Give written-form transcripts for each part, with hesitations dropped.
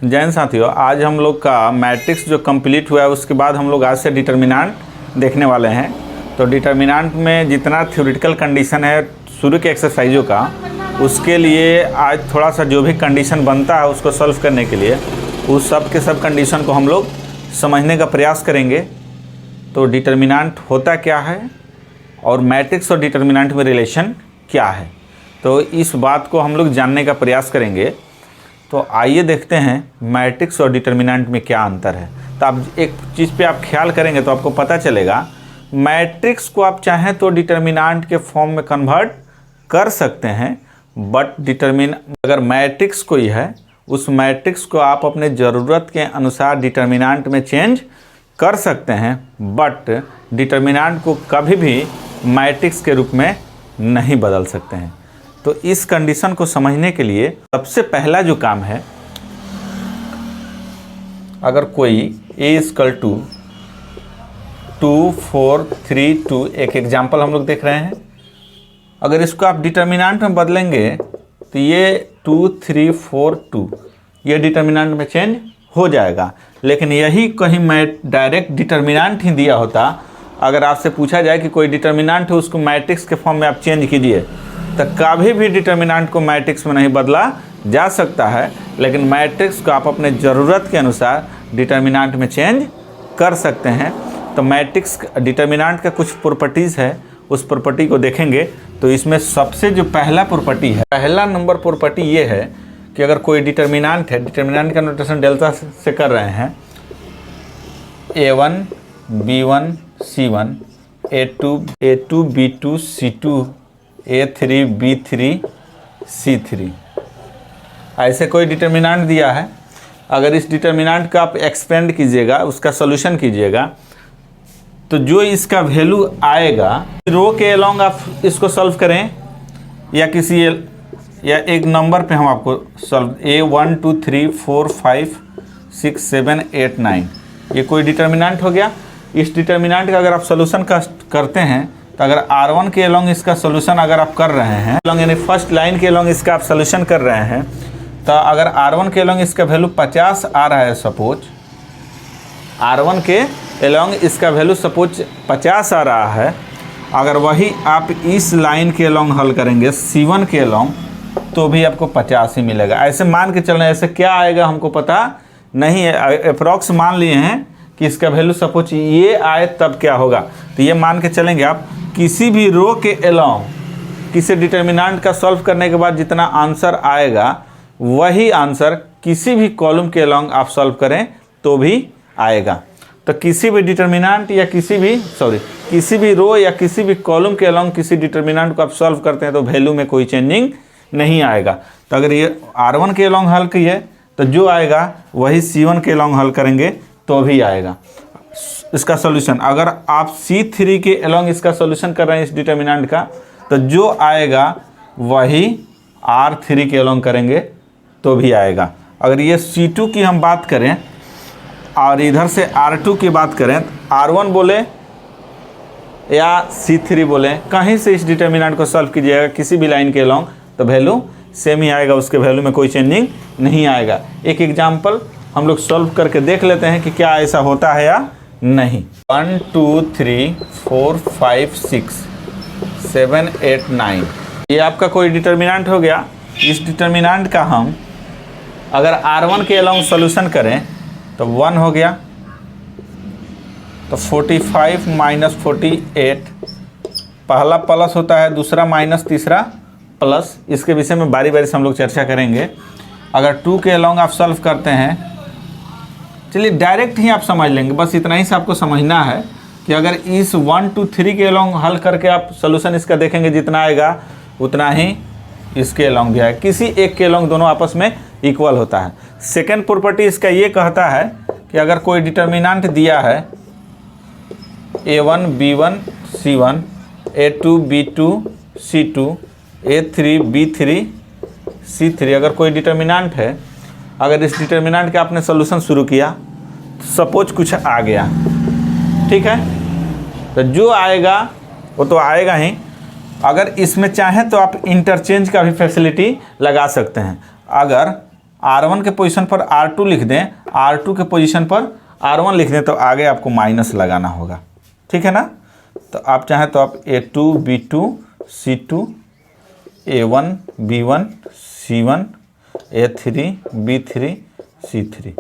जैन साथियों, आज हम लोग का मैट्रिक्स जो कंप्लीट हुआ है उसके बाद हम लोग आज से डिटर्मिनेंट देखने वाले हैं। तो डिटर्मिनेंट में जितना थ्योरेटिकल कंडीशन है शुरू के एक्सरसाइजों का, उसके लिए आज थोड़ा सा जो भी कंडीशन बनता है उसको सॉल्व करने के लिए उस सब के सब कंडीशन को हम लोग समझने का प्रयास करेंगे। तो डिटर्मिनेंट होता क्या है और मैट्रिक्स और डिटर्मिनेंट में रिलेशन क्या है, तो इस बात को हम लोग जानने का प्रयास करेंगे। तो आइए देखते हैं मैट्रिक्स और डिटर्मिनेंट में क्या अंतर है। तो आप एक चीज़ पे आप ख्याल करेंगे तो आपको पता चलेगा, मैट्रिक्स को आप चाहें तो डिटर्मिनेंट के फॉर्म में कन्वर्ट कर सकते हैं, बट अगर मैट्रिक्स कोई है उस मैट्रिक्स को आप अपने ज़रूरत के अनुसार डिटर्मिनेंट में चेंज कर सकते हैं, बट डिटर्मिनेंट को कभी भी मैट्रिक्स के रूप में नहीं बदल सकते हैं। तो इस कंडीशन को समझने के लिए सबसे पहला जो काम है, अगर कोई a = 2 4 3 2, एक एग्जाम्पल हम लोग देख रहे हैं, अगर इसको आप डिटर्मिनेंट में बदलेंगे तो ये 2 3 4 2 ये डिटर्मिनेंट में चेंज हो जाएगा। लेकिन यही कहीं मैं डायरेक्ट डिटर्मिनेंट ही दिया होता, अगर आपसे पूछा जाए कि कोई डिटर्मिनेंट है उसको मैट्रिक्स के फॉर्म में आप चेंज कीजिए, तो कभी भी डिटर्मिनेंट को मैट्रिक्स में नहीं बदला जा सकता है। लेकिन मैट्रिक्स को आप अपने ज़रूरत के अनुसार डिटर्मिनेंट में चेंज कर सकते हैं। तो मैट्रिक्स डिटर्मिनेंट का कुछ प्रॉपर्टीज़ है, उस प्रॉपर्टी को देखेंगे। तो इसमें सबसे जो पहला प्रॉपर्टी है, पहला नंबर प्रॉपर्टी ये है कि अगर कोई डिटर्मिनेंट है, डिटर्मिनेंट का नोटेशन डेल्टा से कर रहे हैं, a1 b1 c1 a2 b2 c2 a3 b3 c3, ऐसे कोई डिटर्मिनेंट दिया है। अगर इस डिटर्मिनेंट का आप एक्सपेंड कीजिएगा, उसका सॉल्यूशन कीजिएगा, तो जो इसका वैल्यू आएगा, रो के अलोंग आप इसको सॉल्व करें या एक नंबर पे हम आपको सॉल्व a1 2 3 4 5 6 7 8 9, ये कोई डिटर्मिनेंट हो गया। इस डिटर्मिनेंट का अगर आप सॉल्यूशन करते हैं, तो अगर r1 के अलोंग इसका सॉल्यूशन अगर आप कर रहे हैं, यानी फर्स्ट लाइन के अलोंग इसका आप सॉल्यूशन कर रहे हैं, तो अगर r1 के अलोंग इसका वैल्यू 50 आ रहा है, सपोज r1 के अलोंग इसका वैल्यू सपोज 50 आ रहा है, अगर वही आप इस लाइन के अलोंग हल करेंगे c1 के अलोंग, तो भी आपको 50 ही मिलेगा। ऐसे मान के चल रहे हैं, ऐसे क्या आएगा हमको पता नहीं है, अप्रॉक्स मान लिए हैं कि इसका वैल्यू सपोज ये आए तब क्या होगा। तो ये मान के चलेंगे आप, किसी भी रो के अलोंग किसी डिटर्मिनेंट का सॉल्व करने के बाद जितना आंसर आएगा, वही आंसर किसी भी कॉलम के अलोंग आप सॉल्व करें तो भी आएगा। तो किसी भी डिटर्मिनेंट या किसी भी रो या किसी भी कॉलम के अलोंग किसी डिटर्मिनेंट को आप सॉल्व करते हैं तो वैल्यू में कोई चेंजिंग नहीं आएगा। तो अगर ये r1 के अलोंग हल किए तो जो आएगा वही c1 के अलोंग हल करेंगे तो भी आएगा। इसका सॉल्यूशन, अगर आप c3 के अलोंग इसका सॉल्यूशन कर रहे हैं इस डिटर्मिनेंट का, तो जो आएगा वही r3 के अलोंग करेंगे तो भी आएगा। अगर ये c2 की हम बात करें और इधर से r2 की बात करें, r1 बोले या c3 बोले, कहीं से इस डिटर्मिनेंट को सॉल्व कीजिएगा किसी भी लाइन के अलोंग, तो वैल्यू सेम ही आएगा, उसके वैल्यू में कोई चेंजिंग नहीं आएगा। एक एग्जाम्पल हम लोग सॉल्व करके देख लेते हैं कि क्या ऐसा होता है या नहीं। 1 2 3 4 5 6 7 8 9, ये आपका कोई डिटर्मिनेंट हो गया। इस डिटर्मिनेंट का हम अगर r1 के अलोंग सॉल्यूशन करें तो 1 हो गया, तो 45 माइनस 48, पहला प्लस होता है, दूसरा माइनस, तीसरा प्लस। इसके विषय में बारी बारी से हम लोग चर्चा करेंगे। अगर 2 के अलोंग आप सॉल्व करते हैं, चलिए डायरेक्ट ही आप समझ लेंगे, बस इतना ही से आपको समझना है कि अगर इस 1 2 3 के अलोंग हल करके आप सॉल्यूशन इसका देखेंगे, जितना आएगा उतना ही इसके अलोंग भी आएगा। किसी एक के अलोंग दोनों आपस में इक्वल होता है। सेकेंड प्रॉपर्टी इसका ये कहता है कि अगर कोई डिटर्मिनेंट दिया है a1 b1 c1 a2 b2 c2 a3 b3 c3, अगर कोई डिटर्मिनेंट है, अगर इस डिटर्मिनेंट का आपने सॉल्यूशन शुरू किया, सपोज कुछ आ गया, ठीक है, तो जो आएगा वो तो आएगा ही। अगर इसमें चाहें तो आप इंटरचेंज का भी फैसिलिटी लगा सकते हैं। अगर R1 के पोजीशन पर R2 लिख दें, R2 के पोजीशन पर R1 लिख दें, तो आगे आपको माइनस लगाना होगा, ठीक है ना। तो आप चाहें तो आप A2 B2 C2 A1 B1 C1 A3 B3 C3।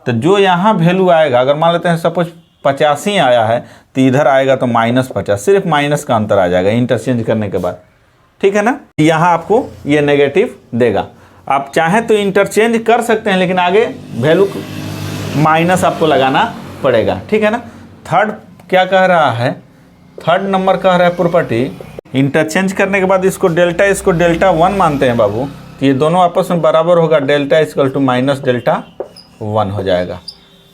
तो जो यहाँ वैल्यू आएगा, अगर मान लेते हैं सपोज 85 आया है तो इधर आएगा तो -50, सिर्फ माइनस का अंतर आ जाएगा इंटरचेंज करने के बाद, ठीक है ना। यहाँ आपको ये नेगेटिव देगा। आप चाहें तो इंटरचेंज कर सकते हैं, लेकिन आगे वैल्यू माइनस आपको लगाना पड़ेगा, ठीक है ना। थर्ड क्या कह रहा है, थर्ड नंबर कह रहा है प्रॉपर्टी, इंटरचेंज करने के बाद इसको डेल्टा 1 मानते हैं बाबू, तो ये दोनों आपस में बराबर होगा, delta equal to minus delta 1 हो जाएगा।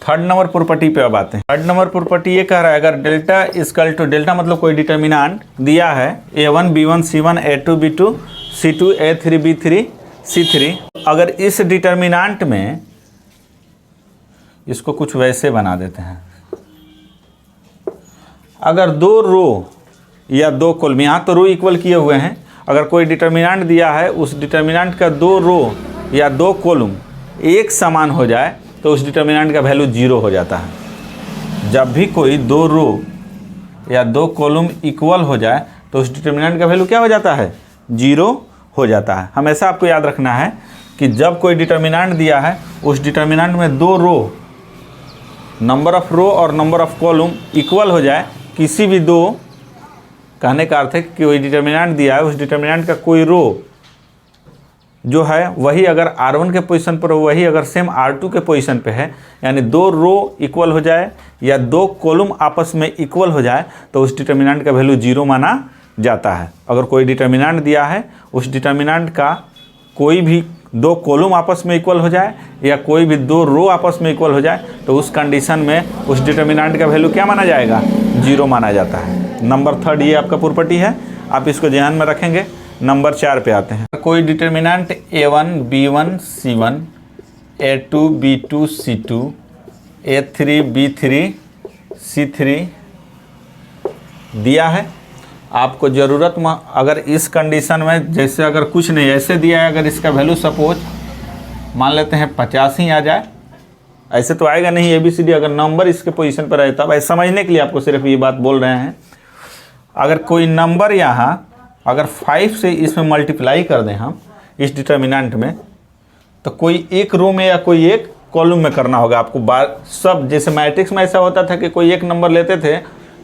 थर्ड नंबर प्रॉपर्टी पे अब आते हैं। थर्ड नंबर प्रॉपर्टी ये कह रहा है, अगर डेल्टा इक्वल टू, डेल्टा मतलब कोई डिटर्मिनेंट दिया है A1 B1 C1 A2 B2 C2 A3 B3 C3, अगर इस डिटर्मिनेंट में इसको कुछ वैसे बना देते हैं, अगर 2 रो या 2 कॉलम, यहाँ तो रो इक्वल किए हुए हैं, अगर कोई डिटर्मिनेंट दिया है, उस डिटर्मिनेंट का 2 रो या 2 कॉलम एक समान हो जाए तो उस डिटर्मिनेंट का वैल्यू 0 हो जाता है। जब भी कोई 2 रो या 2 कॉलम इक्वल हो जाए तो उस डिटर्मिनेंट का वैल्यू क्या हो जाता है, 0 हो जाता है। हमेशा आपको याद रखना है कि जब कोई डिटर्मिनेंट दिया है, उस डिटर्मिनेंट में 2 रो, नंबर ऑफ रो और नंबर ऑफ कॉलम इक्वल हो जाए, किसी भी 2, कहने का अर्थ है कि कोई डिटर्मिनेंट दिया है, उस डिटर्मिनेंट का कोई रो जो है वही अगर R1 के पोजीशन पर, वही अगर सेम R2 के पोजीशन पे है, यानी 2 रो इक्वल हो जाए या 2 कॉलम आपस में इक्वल हो जाए, तो उस डिटर्मिनेंट का वैल्यू 0 माना जाता है। अगर कोई डिटर्मिनेंट दिया है, उस डिटर्मिनेंट का कोई भी 2 कॉलम आपस में इक्वल हो जाए या कोई भी 2 रो आपस में इक्वल हो जाए, तो उस कंडीशन में उस डिटर्मिनेंट का वैल्यू क्या माना जाएगा, 0 माना जाता है। नंबर थर्ड ये आपका प्रॉपर्टी है, आप इसको ध्यान में रखेंगे। नंबर 4 पे आते हैं। कोई determinant A1 B1 C1 A2 B2 C2 A3 B3 C3 दिया है, आपको ज़रूरत में अगर इस कंडीशन में, जैसे अगर कुछ नहीं ऐसे दिया है, अगर इसका वैल्यू सपोज मान लेते हैं 50 ही आ जाए, ऐसे तो आएगा नहीं ABCD, अगर नंबर इसके पोजीशन पर रहता है, समझने के लिए आपको सिर्फ ये बात बोल रहे हैं। अगर कोई नंबर यहाँ अगर 5 से इसमें मल्टीप्लाई कर दें हम इस डिटर्मिनेंट में, तो कोई एक रो में या कोई एक कॉलम में करना होगा आपको। सब जैसे मैट्रिक्स में ऐसा होता था कि कोई एक नंबर लेते थे,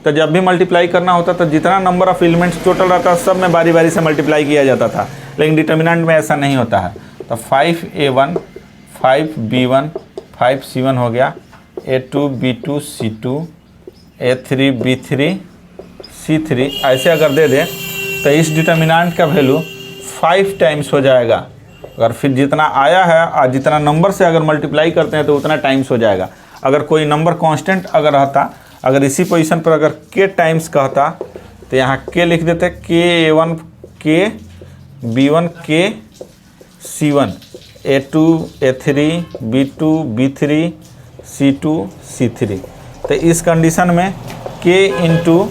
तो जब भी मल्टीप्लाई करना होता था, जितना नंबर ऑफ एलिमेंट्स टोटल रहता सब में बारी बारी से मल्टीप्लाई किया जाता था, लेकिन डिटर्मिनेंट में ऐसा नहीं होता है। तो 5A1 5B1 5C1 हो गया, A2 B2 C2 A3 B3 C3, ऐसे अगर दे दें तो इस डिटर्मिनेंट का वैल्यू 5 टाइम्स हो जाएगा। अगर फिर जितना आया है और जितना नंबर से अगर मल्टीप्लाई करते हैं तो उतना टाइम्स हो जाएगा। अगर कोई नंबर कांस्टेंट अगर रहता, अगर इसी पोजीशन पर अगर k टाइम्स कहता, तो यहाँ k लिख देते, K1 K B1 K C1 A2 A3 B2 B3 C2 C3। तो इस कंडीशन में k इंटू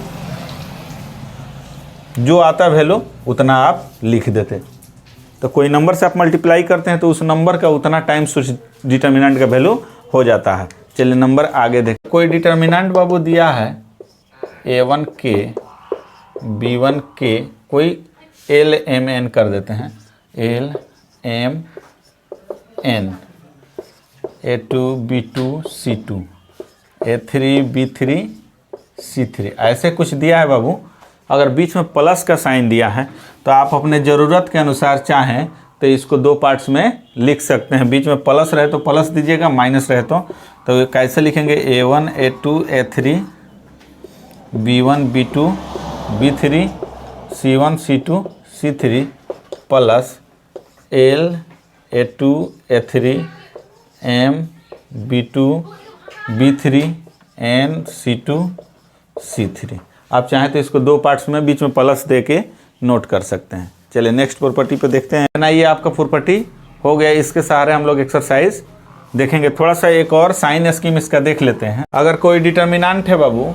जो आता वैल्यू उतना आप लिख देते। तो कोई नंबर से आप मल्टीप्लाई करते हैं तो उस नंबर का उतना टाइम्स उस डिटर्मिनेंट का वैल्यू हो जाता है। चलिए नंबर आगे देखें। कोई डिटर्मिनेंट बाबू दिया है A1 K B1 K, कोई L M N कर देते हैं, L M N A2 B2 C2 A3 B3 C3, ऐसे कुछ दिया है बाबू। अगर बीच में प्लस का साइन दिया है तो आप अपने ज़रूरत के अनुसार चाहें तो इसको 2 पार्ट्स में लिख सकते हैं। बीच में प्लस रहे तो प्लस दीजिएगा, माइनस रहे तो कैसे लिखेंगे, A1 A2 A3 B1 B2 B3 C1 C2 C3 plus L A2 A3 M B2 B3 N C2 C3। आप चाहें तो इसको 2 पार्ट्स में बीच में प्लस दे के नोट कर सकते हैं। चलिए नेक्स्ट प्रॉपर्टी पे देखते हैं ना। ये आपका प्रॉपर्टी हो गया, इसके सहारे हम लोग एक्सरसाइज देखेंगे। थोड़ा सा एक और साइन स्कीम इसका देख लेते हैं। अगर कोई डिटर्मिनेंट है बाबू,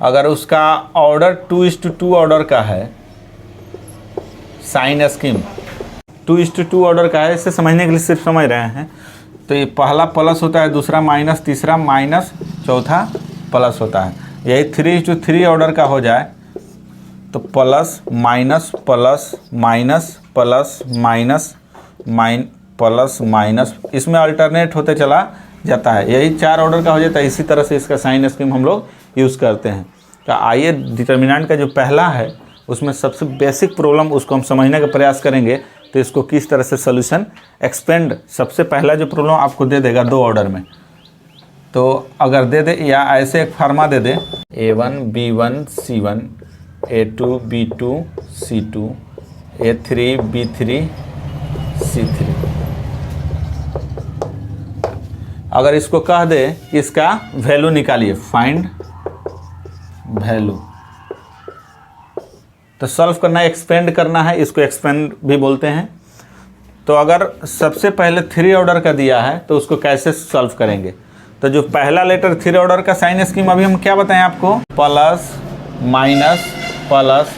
अगर उसका ऑर्डर 2:2 ऑर्डर का है, साइन स्कीम 2:2 ऑर्डर का है, इससे समझने के लिए सिर्फ समझ रहे हैं। तो ये पहला प्लस होता है, दूसरा माइनस, तीसरा माइनस, चौथा प्लस होता है। यही 3:3 ऑर्डर का हो जाए तो plus minus plus minus plus minus plus minus, इसमें अल्टरनेट होते चला जाता है। यही 4 ऑर्डर का हो जाता है। इसी तरह से इसका साइन स्कीम हम लोग यूज़ करते हैं। तो आइए डिटर्मिनेंट का जो पहला है उसमें सबसे बेसिक प्रॉब्लम उसको हम समझने का प्रयास करेंगे। तो इसको किस तरह से सोल्यूशन एक्सपेंड, सबसे पहला जो प्रॉब्लम आपको दे देगा 2 ऑर्डर में, तो अगर दे दे या ऐसे एक फार्मा दे दे A1 B1 C1 A2 B2 C2 A3 B3 C3, अगर इसको कह दे इसका वैल्यू निकालिए, फाइंड वैल्यू, तो सॉल्व करना है, एक्सपेंड करना है, इसको एक्सपेंड भी बोलते हैं। तो अगर सबसे पहले 3 ऑर्डर का दिया है तो उसको कैसे सॉल्व करेंगे। तो जो पहला लेटर 3 ऑर्डर का साइन स्कीम अभी हम क्या बताएं आपको, plus minus plus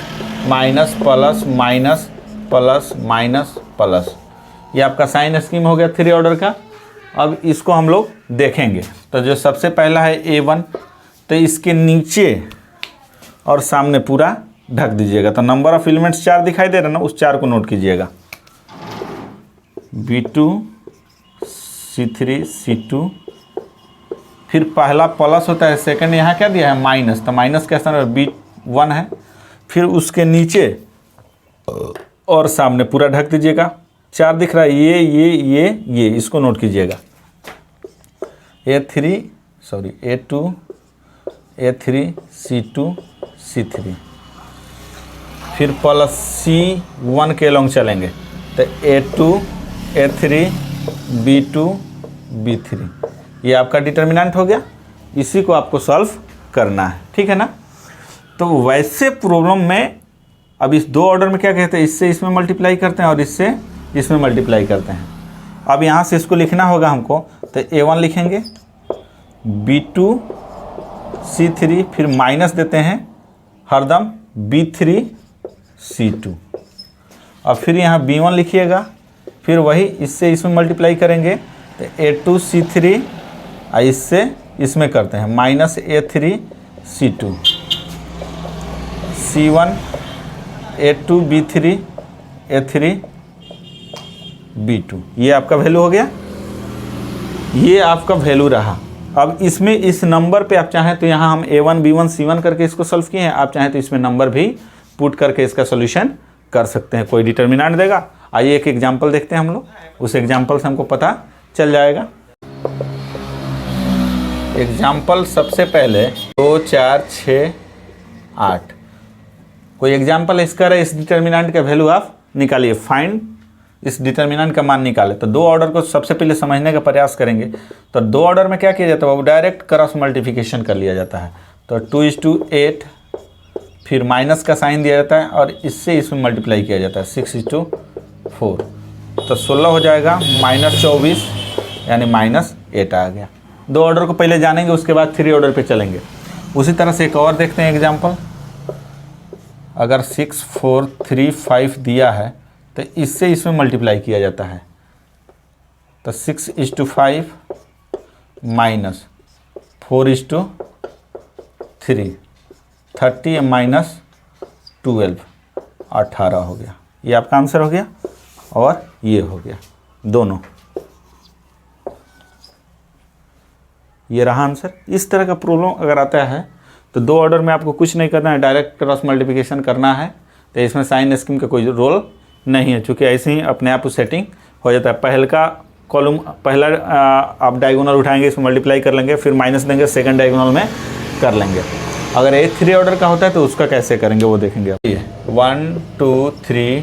minus plus minus plus minus plus, ये आपका साइन स्कीम हो गया 3 ऑर्डर का। अब इसको हम लोग देखेंगे। तो जो सबसे पहला है A1, तो इसके नीचे और सामने पूरा ढक दीजिएगा। तो नंबर ऑफ एलिमेंट्स 4 दिखाई दे रहा है ना, उस 4 को नोट कीजिएगा। B2 C3 C2, फिर पहला प्लस होता है, सेकंड यहाँ क्या दिया है माइनस, तो माइनस के स्थान पर B1 है। फिर उसके नीचे और सामने पूरा ढक दीजिएगा। 4 दिख रहा है, ये इसको नोट कीजिएगा। A2 A3 C2 C3, फिर प्लस C1 के लॉन्ग चलेंगे तो A2 A3 B2 B3, ये आपका डिटर्मिनेंट हो गया। इसी को आपको सॉल्व करना है, ठीक है ना। तो वैसे प्रॉब्लम में अब इस 2 ऑर्डर में क्या कहते हैं, इससे इसमें मल्टीप्लाई करते हैं और इससे इसमें मल्टीप्लाई करते हैं। अब यहाँ से इसको लिखना होगा हमको, तो A1 लिखेंगे, B2 C3, फिर माइनस देते हैं हरदम B3 C2, और फिर यहाँ B1 लिखिएगा, फिर वही इससे इसमें मल्टीप्लाई करेंगे तो A2 C3, और इससे इसमें करते हैं minus A3 C2 C1 A2 B3 A3 B2, ये आपका वैल्यू हो गया, ये आपका वैल्यू रहा। अब इसमें इस नंबर पे आप चाहें तो यहाँ हम A1 B1 C1 करके इसको सॉल्व किए हैं, आप चाहें तो इसमें नंबर भी पुट करके इसका सॉल्यूशन कर सकते हैं। कोई डिटर्मिनेंट देगा। आइए एक एग्जांपल देखते हैं हम लोग, उस एग्जांपल से हमको पता चल जाएगा। एग्जांपल सबसे पहले 2 4 6 8, कोई एग्जांपल इसका है, इस डिटर्मिनेंट का वैल्यू आप निकालिए, फाइंड इस डिटर्मिनेंट का मान निकाले। तो 2 ऑर्डर को सबसे पहले समझने का प्रयास करेंगे। तो 2 ऑर्डर में क्या किया जाता है, वो डायरेक्ट क्रॉस मल्टीप्लिकेशन कर लिया जाता है। तो 2:8, फिर माइनस का साइन दिया जाता है और इससे इसमें मल्टीप्लाई किया जाता है 6:4, तो 16 हो जाएगा, -24 यानी -8 आ गया। 2 ऑर्डर को पहले जानेंगे, उसके बाद 3 ऑर्डर पे चलेंगे। उसी तरह से एक और देखते हैं एग्जांपल। अगर 6 4 3 5 दिया है तो इससे इसमें मल्टीप्लाई किया जाता है, तो 6:5 -4:3 30 -12 18 हो गया। ये आपका आंसर हो गया और ये हो गया, दोनों ये रहा आंसर। इस तरह का प्रॉब्लम अगर आता है तो 2 ऑर्डर में आपको कुछ नहीं करना है, डायरेक्ट क्रॉस मल्टीप्लिकेशन करना है। तो इसमें साइन स्कीम का कोई रोल नहीं है, चूँकि ऐसे ही अपने आप सेटिंग हो जाता है। पहले का कॉलम, पहला आप डायगोनल उठाएंगे, इसमें मल्टीप्लाई कर लेंगे, फिर माइनस देंगे, सेकंड डायगोनल में कर लेंगे। अगर A3 ऑर्डर का होता है तो उसका कैसे करेंगे वो देखेंगे। 1 2 3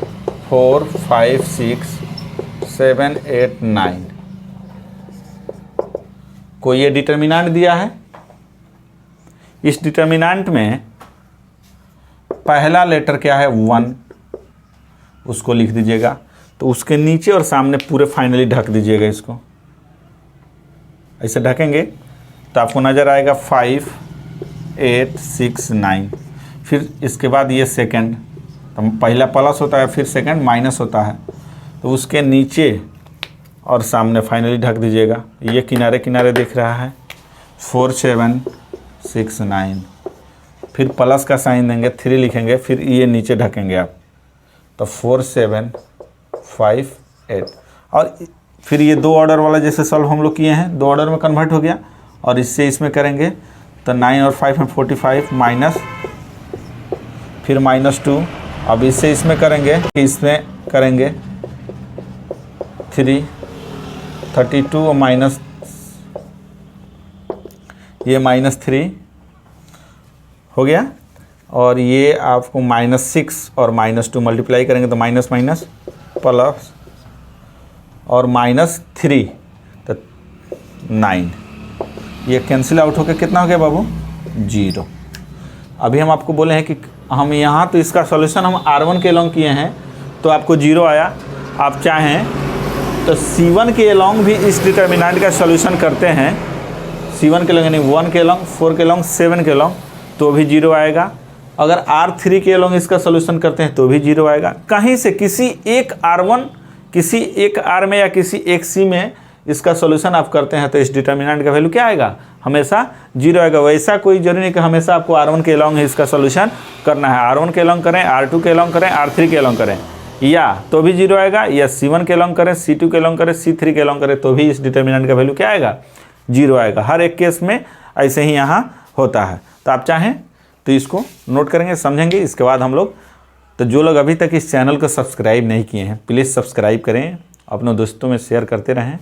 4 5 6 7 8 9, कोई ये डिटर्मिनेंट दिया है। इस डिटर्मिनेंट में पहला लेटर क्या है 1, उसको लिख दीजिएगा। तो उसके नीचे और सामने पूरे फाइनली ढक दीजिएगा। इसको ऐसे ढकेंगे तो आपको नज़र आएगा 5 8 6 9, फिर इसके बाद ये सेकंड, तो पहला प्लस होता है, फिर सेकंड माइनस होता है, तो उसके नीचे और सामने फाइनली ढक दीजिएगा। ये किनारे किनारे दिख रहा है 4 7 6 9, फिर प्लस का साइन देंगे, 3 लिखेंगे, फिर ये नीचे ढकेंगे आप, तो 4 7 5 8। और फिर ये 2 ऑर्डर वाला जैसे सॉल्व हम लोग किए हैं 2 ऑर्डर में कन्वर्ट हो गया, और इससे इसमें करेंगे तो 9 और 5 में 45 माइनस, फिर -2। अब इससे इसमें करेंगे, इसमें करेंगे 3 32 और माइनस, ये -3 हो गया, और ये आपको -6 और -2 मल्टीप्लाई करेंगे तो माइनस माइनस प्लस और -3 तो 9, ये कैंसिल आउट होकर कितना हो गया बाबू? 0। अभी हम आपको बोले हैं कि हम यहाँ तो इसका सॉल्यूशन हम R1 के अलॉन्ग किए हैं तो आपको 0 आया। आप चाहें तो C1 के अलॉन्ग भी इस डिटर्मिनेंट का सॉल्यूशन करते हैं, C1 के अलॉन्ग यानी 1 के अलॉन्ग, 4 के अलॉन्ग, 7 के अलॉन्ग, तो भी 0 आएगा। अगर R3 के अलॉन्ग इसका सॉल्यूशन करते हैं तो भी 0 आएगा। कहीं से किसी एक R1, किसी एक R में या किसी एक C में इसका सॉल्यूशन आप करते हैं तो इस डिटर्मिनेंट का वैल्यू क्या आएगा? हमेशा 0 आएगा। वैसा कोई जरूरी नहीं कि हमेशा आपको R1 के अलॉन्ग ही इसका सॉल्यूशन करना है। R1 के अलॉन्ग करें, R2 के अलॉन्ग करें, R3 के अलॉन्ग करें, या तो भी 0 आएगा, या C1 के अलॉन्ग करें, C2 के अलॉन्ग करें, C3 के अलॉन्ग करें, तो भी इस डिटर्मिनेंट का वैल्यू क्या आएगा? 0 आएगा। हर एक केस में ऐसे ही यहाँ होता है। तो आप चाहें तो इसको नोट करेंगे, समझेंगे। इसके बाद हम लोग, तो जो लोग अभी तक इस चैनल को सब्सक्राइब नहीं किए हैं प्लीज़ सब्सक्राइब करें, अपने दोस्तों में शेयर करते रहें,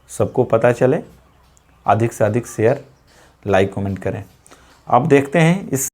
सबको पता चले। अधिक से अधिक शेयर, लाइक, कमेंट करें। अब देखते हैं इस